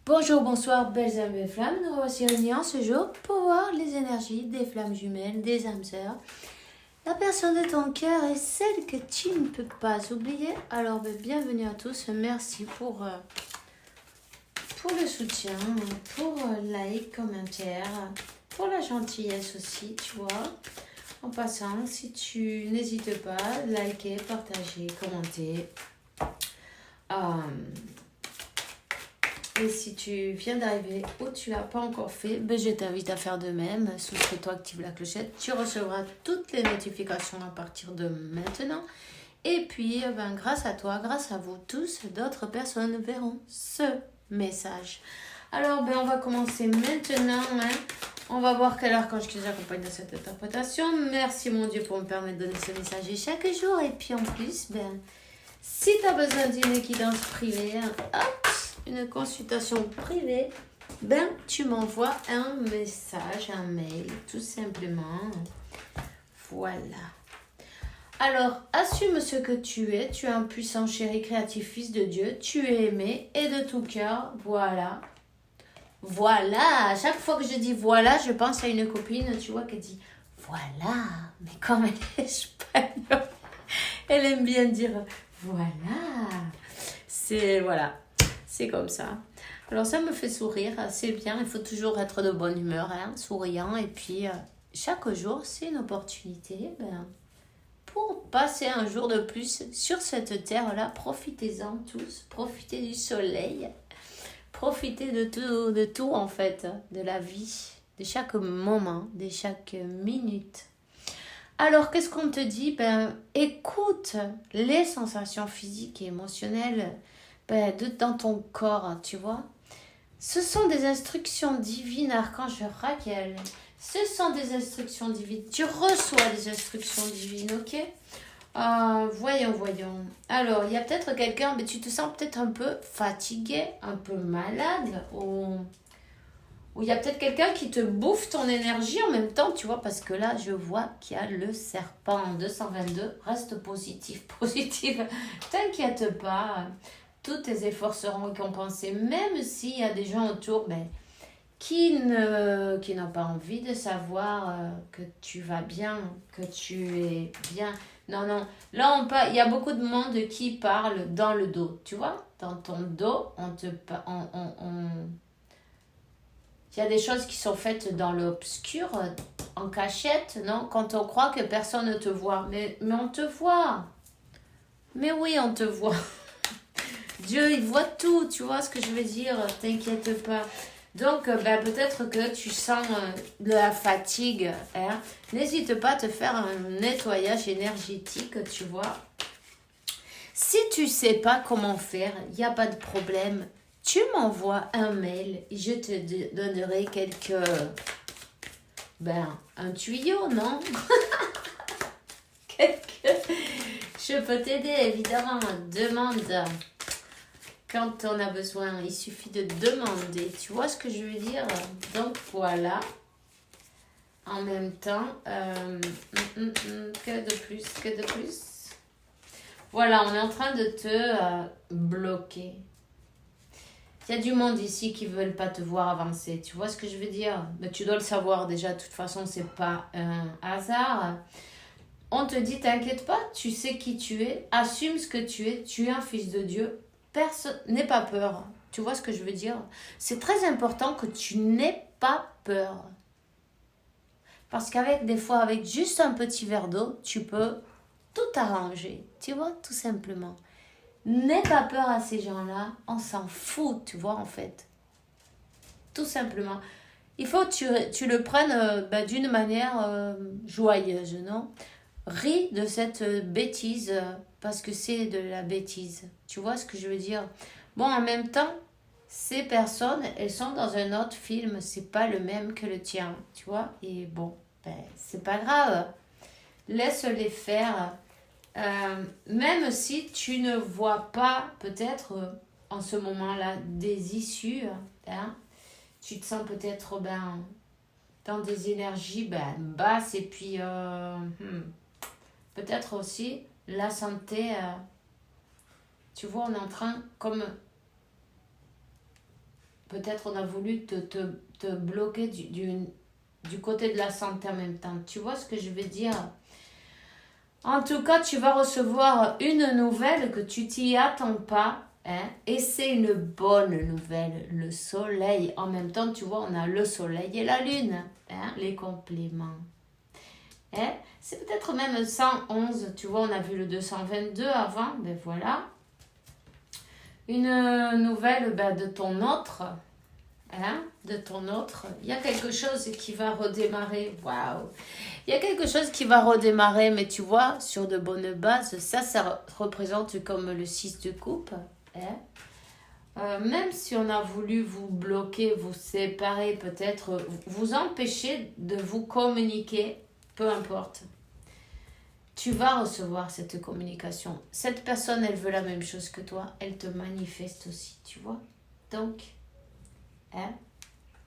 Bonjour, bonsoir, belles âmes et flammes. Nous voici réunis en ce jour pour voir les énergies des flammes jumelles, des âmes sœurs. La personne de ton cœur est celle que tu ne peux pas oublier. Alors, bienvenue à tous. Merci pour le soutien, pour like, commentaire, pour la gentillesse aussi, tu vois. En passant, si tu n'hésites pas, liker, partager, commenter. Et si tu viens d'arriver ou tu l'as pas encore fait, je t'invite à faire de même. Souscris-toi, active la clochette. Tu recevras toutes les notifications à partir de maintenant. Et puis, grâce à toi, grâce à vous tous, d'autres personnes verront ce message. Alors, on va commencer maintenant. On va voir quel archange qui nous accompagne dans cette interprétation. Merci mon Dieu pour me permettre de donner ce message chaque jour. Et puis en plus, si tu as besoin d'une guidance privée, une consultation privée, tu m'envoies un message, un mail, tout simplement. Voilà. Alors, assume ce que tu es. Tu es un puissant, chéri, créatif, fils de Dieu. Tu es aimé et de tout cœur. Voilà. Voilà. À chaque fois que je dis voilà, je pense à une copine, tu vois, qui dit voilà. Mais comme elle est espagnole, elle aime bien dire voilà. C'est comme ça. Alors ça me fait sourire, c'est bien. Il faut toujours être de bonne humeur, souriant. Et puis, chaque jour, c'est une opportunité pour passer un jour de plus sur cette terre-là. Profitez-en tous. Profitez du soleil. Profitez de tout en fait. De la vie. De chaque moment. De chaque minute. Alors, qu'est-ce qu'on te dit? Écoute les sensations physiques et émotionnelles dans ton corps, tu vois. Ce sont des instructions divines, archange Raquel. Ce sont des instructions divines. Tu reçois des instructions divines, ok? Voyons. Alors, il y a peut-être quelqu'un, mais tu te sens peut-être un peu fatigué, un peu malade, ou il y a peut-être quelqu'un qui te bouffe ton énergie en même temps, tu vois, parce que là, je vois qu'il y a le serpent 222. Reste positif. T'inquiète pas. Tous tes efforts seront récompensés, même s'il y a des gens autour qui n'ont pas envie de savoir que tu vas bien, que tu es bien. Non. Là, il y a beaucoup de monde qui parle dans le dos, tu vois. Dans ton dos, il y a des choses qui sont faites dans l'obscur, en cachette, non? Quand on croit que personne ne te voit. Mais on te voit. Mais oui, on te voit. Dieu, il voit tout, tu vois ce que je veux dire, t'inquiète pas. Donc, peut-être que tu sens de la fatigue. N'hésite pas à te faire un nettoyage énergétique, tu vois. Si tu sais pas comment faire, il n'y a pas de problème. Tu m'envoies un mail et je te donnerai un tuyau, non? Je peux t'aider, évidemment. Demande. Quand on a besoin, il suffit de demander. Tu vois ce que je veux dire? Donc, voilà. En même temps, que de plus? Voilà, on est en train de te bloquer. Il y a du monde ici qui ne veulent pas te voir avancer. Tu vois ce que je veux dire? Mais tu dois le savoir déjà. De toute façon, ce n'est pas un hasard. On te dit, t'inquiète pas, tu sais qui tu es. Assume ce que tu es. Tu es un fils de Dieu. Personne, n'aie pas peur. Tu vois ce que je veux dire? C'est très important que tu n'aies pas peur. Parce des fois, avec juste un petit verre d'eau, tu peux tout arranger. Tu vois, tout simplement. N'aie pas peur à ces gens-là. On s'en fout, tu vois, en fait. Tout simplement. Il faut que tu le prennes d'une manière joyeuse, non? Ris de cette bêtise parce que c'est de la bêtise. Tu vois ce que je veux dire? Bon, en même temps, ces personnes, elles sont dans un autre film. C'est pas le même que le tien, tu vois? Et bon, c'est pas grave. Laisse-les faire. Même si tu ne vois pas peut-être en ce moment-là des issues, tu te sens peut-être dans des énergies basses et puis peut-être aussi la santé, tu vois, on est en train comme peut-être on a voulu te bloquer du côté de la santé en même temps. Tu vois ce que je veux dire? En tout cas, tu vas recevoir une nouvelle que tu t'y attends pas. Hein, et c'est une bonne nouvelle. Le soleil. En même temps, tu vois, on a le soleil et la lune. Hein, les compléments. Hein, c'est peut-être même 111. Tu vois, on a vu le 222 avant. Ben voilà. Une nouvelle de ton autre. Hein, de ton autre. Il y a quelque chose qui va redémarrer. Waouh! Il y a quelque chose qui va redémarrer, mais tu vois, sur de bonnes bases. Ça représente comme le 6 de coupe. Hein. Même si on a voulu vous bloquer, vous séparer, peut-être vous empêcher de vous communiquer, peu importe. Tu vas recevoir cette communication. Cette personne, elle veut la même chose que toi. Elle te manifeste aussi, tu vois. Donc, hein.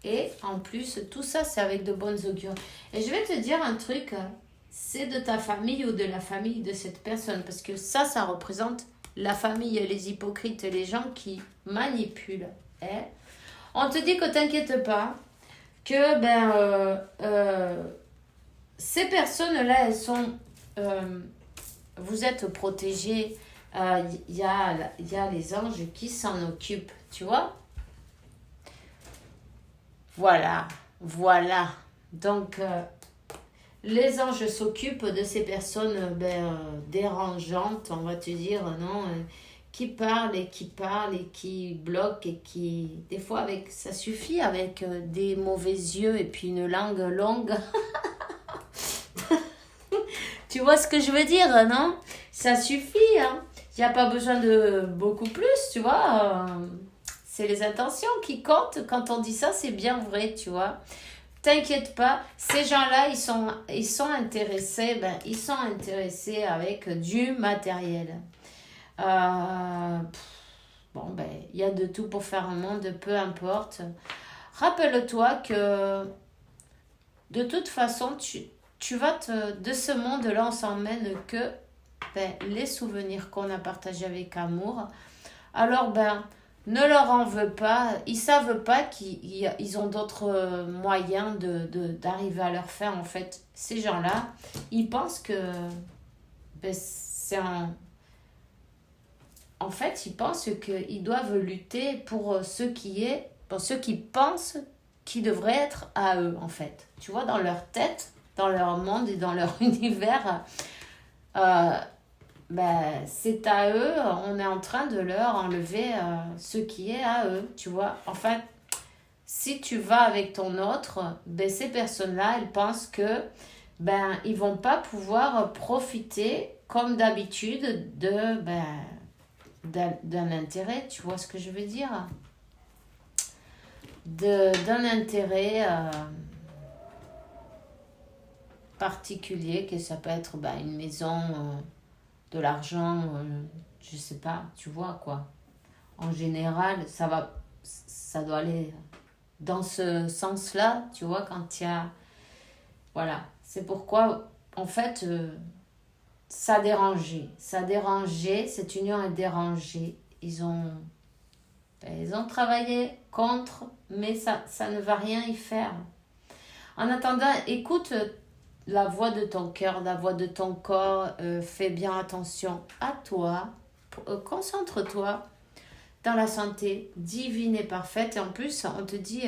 Et en plus, tout ça, c'est avec de bonnes augures. Et je vais te dire un truc, c'est de ta famille ou de la famille de cette personne. Parce que ça représente la famille, les hypocrites, les gens qui manipulent. Hein. On te dit que t'inquiète pas, que ces personnes-là, elles sont... vous êtes protégés. Y a les anges qui s'en occupent, tu vois. Voilà. Donc, les anges s'occupent de ces personnes dérangeantes, on va te dire, non, qui parlent et qui bloquent et qui... Des fois, ça suffit avec des mauvais yeux et puis une langue longue. Tu vois ce que je veux dire, non? Ça suffit, hein. Il n'y a pas besoin de beaucoup plus, tu vois. C'est les intentions qui comptent. Quand on dit ça, c'est bien vrai, tu vois. T'inquiète pas, ces gens-là, ils sont intéressés, ils sont intéressés avec du matériel. Il y a de tout pour faire un monde, peu importe. Rappelle-toi que de toute façon, tu vas de ce monde-là, on s'emmène que les souvenirs qu'on a partagés avec amour. Alors, ne leur en veux pas. Ils savent pas qu'ils ont d'autres moyens d'arriver à leur fin, en fait. Ces gens-là, ils pensent que c'est un... En fait, ils pensent qu'ils doivent lutter pour pour ce qu'ils pensent qui devrait être à eux, en fait. Tu vois, dans leur tête, dans leur monde et dans leur univers, c'est à eux, on est en train de leur enlever ce qui est à eux, tu vois. Enfin, si tu vas avec ton autre, ces personnes-là, elles pensent que ils vont pas pouvoir profiter comme d'habitude d'un intérêt, tu vois ce que je veux dire? D'un intérêt particulier, que ça peut être une maison, de l'argent, je sais pas, tu vois quoi. En général, ça doit aller dans ce sens-là, tu vois, quand il y a... Voilà, c'est pourquoi, en fait, ça a dérangé, cette union est dérangée. Ils ont travaillé contre, mais ça ne va rien y faire. En attendant, écoute la voix de ton cœur, la voix de ton corps, fais bien attention à toi, concentre-toi dans la santé divine et parfaite. Et en plus, on te dit,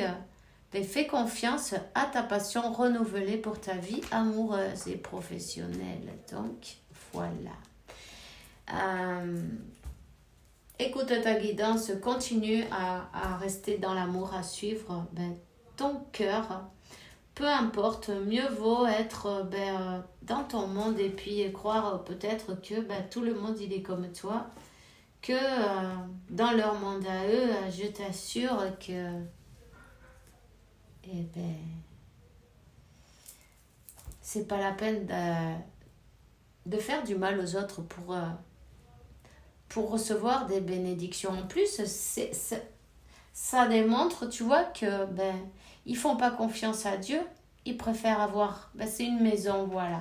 fais confiance à ta passion renouvelée pour ta vie amoureuse et professionnelle. Donc, voilà. Écoute ta guidance, continue à rester dans l'amour, à suivre ton cœur. Peu importe, mieux vaut être dans ton monde et puis croire peut-être que tout le monde il est comme toi, que dans leur monde à eux, je t'assure que c'est pas la peine de faire du mal aux autres pour recevoir des bénédictions. En plus, ça démontre, tu vois, que ils font pas confiance à Dieu. Ils préfèrent avoir... c'est une maison, voilà.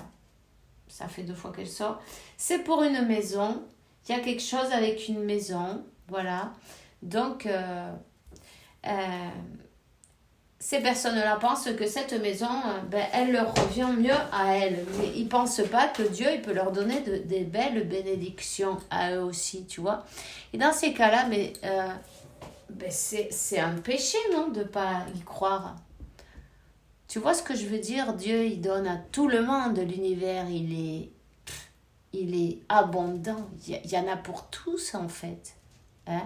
Ça fait 2 fois qu'elle sort. C'est pour une maison. Il y a quelque chose avec une maison. Voilà. Donc, ces personnes-là pensent que cette maison, elle leur revient mieux à elles. Mais ils ne pensent pas que Dieu il peut leur donner des belles bénédictions à eux aussi, tu vois. Et dans ces cas-là, c'est un péché, non, de ne pas y croire. Tu vois ce que je veux dire? Dieu, il donne à tout le monde. L'univers, il est abondant. Il y en a pour tous, en fait. Hein?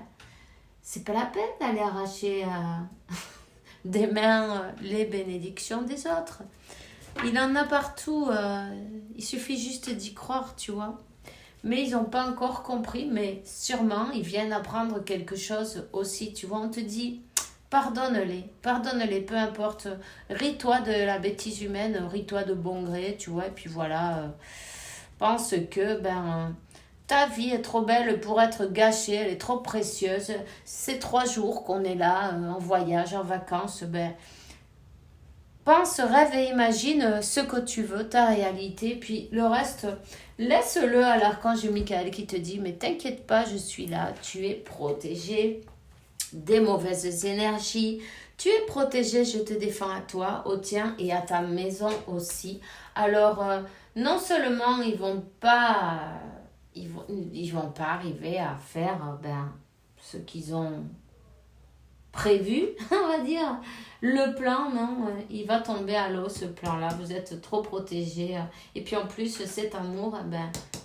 C'est pas la peine d'aller arracher des mains les bénédictions des autres. Il en a partout. Il suffit juste d'y croire, tu vois. Mais ils n'ont pas encore compris, mais sûrement, ils viennent apprendre quelque chose aussi. Tu vois, on te dit, pardonne-les, peu importe. Ris-toi de la bêtise humaine, ris-toi de bon gré, tu vois. Et puis voilà, pense que, ta vie est trop belle pour être gâchée, elle est trop précieuse. Ces 3 jours qu'on est là, en voyage, en vacances, pense, rêve et imagine ce que tu veux, ta réalité. Puis le reste, laisse-le à l'archange Michael qui te dit, mais t'inquiète pas, je suis là, tu es protégé des mauvaises énergies. Tu es protégé, je te défends à toi, au tien et à ta maison aussi. Alors, non seulement ils vont pas arriver à faire ce qu'ils ont prévu, on va dire. Le plan, non, il va tomber à l'eau, ce plan-là. Vous êtes trop protégés. Et puis en plus, cet amour,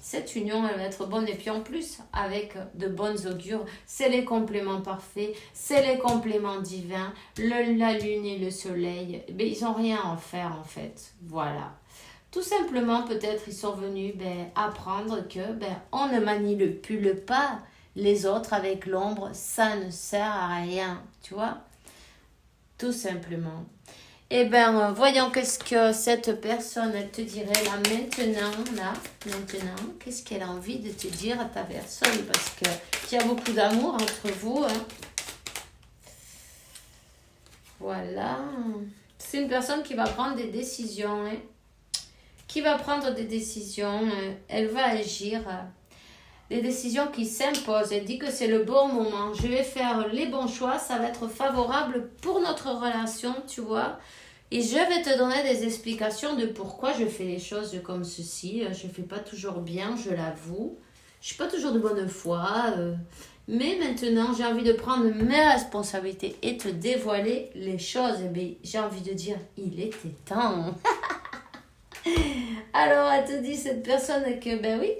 cette union, elle va être bonne. Et puis en plus, avec de bonnes augures, c'est les compléments parfaits, c'est les compléments divins. La lune et le soleil, ils n'ont rien à en faire, en fait. Voilà. Tout simplement, peut-être, ils sont venus apprendre que on ne manipule pas les autres avec l'ombre, ça ne sert à rien, tu vois, tout simplement. Eh voyons qu'est-ce que cette personne, elle te dirait là maintenant, qu'est-ce qu'elle a envie de te dire à ta personne, parce qu'il y a beaucoup d'amour entre vous, hein. Voilà, c'est une personne qui va prendre des décisions, hein. Elle va agir, des décisions qui s'imposent. Elle dit que c'est le bon moment. Je vais faire les bons choix. Ça va être favorable pour notre relation, tu vois. Et je vais te donner des explications de pourquoi je fais les choses comme ceci. Je ne fais pas toujours bien, je l'avoue. Je ne suis pas toujours de bonne foi. Mais maintenant, j'ai envie de prendre mes responsabilités et te dévoiler les choses. J'ai envie de dire, il était temps. Alors, elle te dit, cette personne, que oui,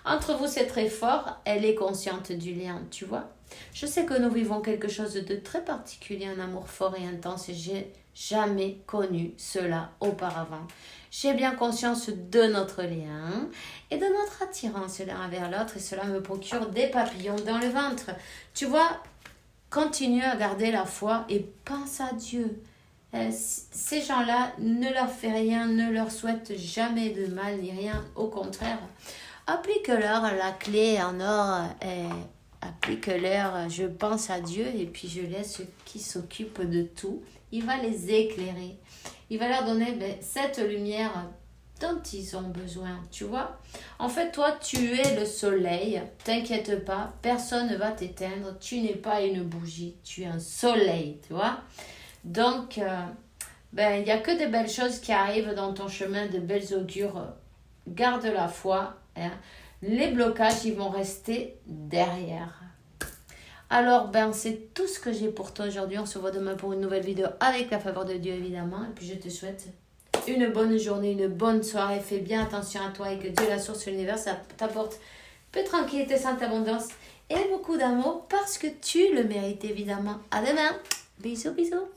entre vous, c'est très fort. Elle est consciente du lien, tu vois. Je sais que nous vivons quelque chose de très particulier, un amour fort et intense. Et j'ai jamais connu cela auparavant. J'ai bien conscience de notre lien et de notre attirance l'un vers l'autre. Et cela me procure des papillons dans le ventre. Tu vois, continue à garder la foi et pense à Dieu. Ces gens-là, ne leur fait rien, ne leur souhaite jamais de mal ni rien. Au contraire, applique-leur la clé en or. Applique-leur, je pense à Dieu et puis je laisse ceux qui s'occupent de tout. Il va les éclairer. Il va leur donner cette lumière dont ils ont besoin, tu vois. En fait, toi, tu es le soleil. T'inquiète pas, personne ne va t'éteindre. Tu n'es pas une bougie, tu es un soleil, tu vois. Donc, il n'y a que de belles choses qui arrivent dans ton chemin, de belles augures. Garde la foi. Hein. Les blocages, ils vont rester derrière. Alors, c'est tout ce que j'ai pour toi aujourd'hui. On se voit demain pour une nouvelle vidéo avec la faveur de Dieu, évidemment. Et puis, je te souhaite une bonne journée, une bonne soirée. Fais bien attention à toi et que Dieu, la source de l'univers, ça t'apporte peu de tranquillité, sainte abondance et beaucoup d'amour parce que tu le mérites, évidemment. À demain. Bisous, bisous.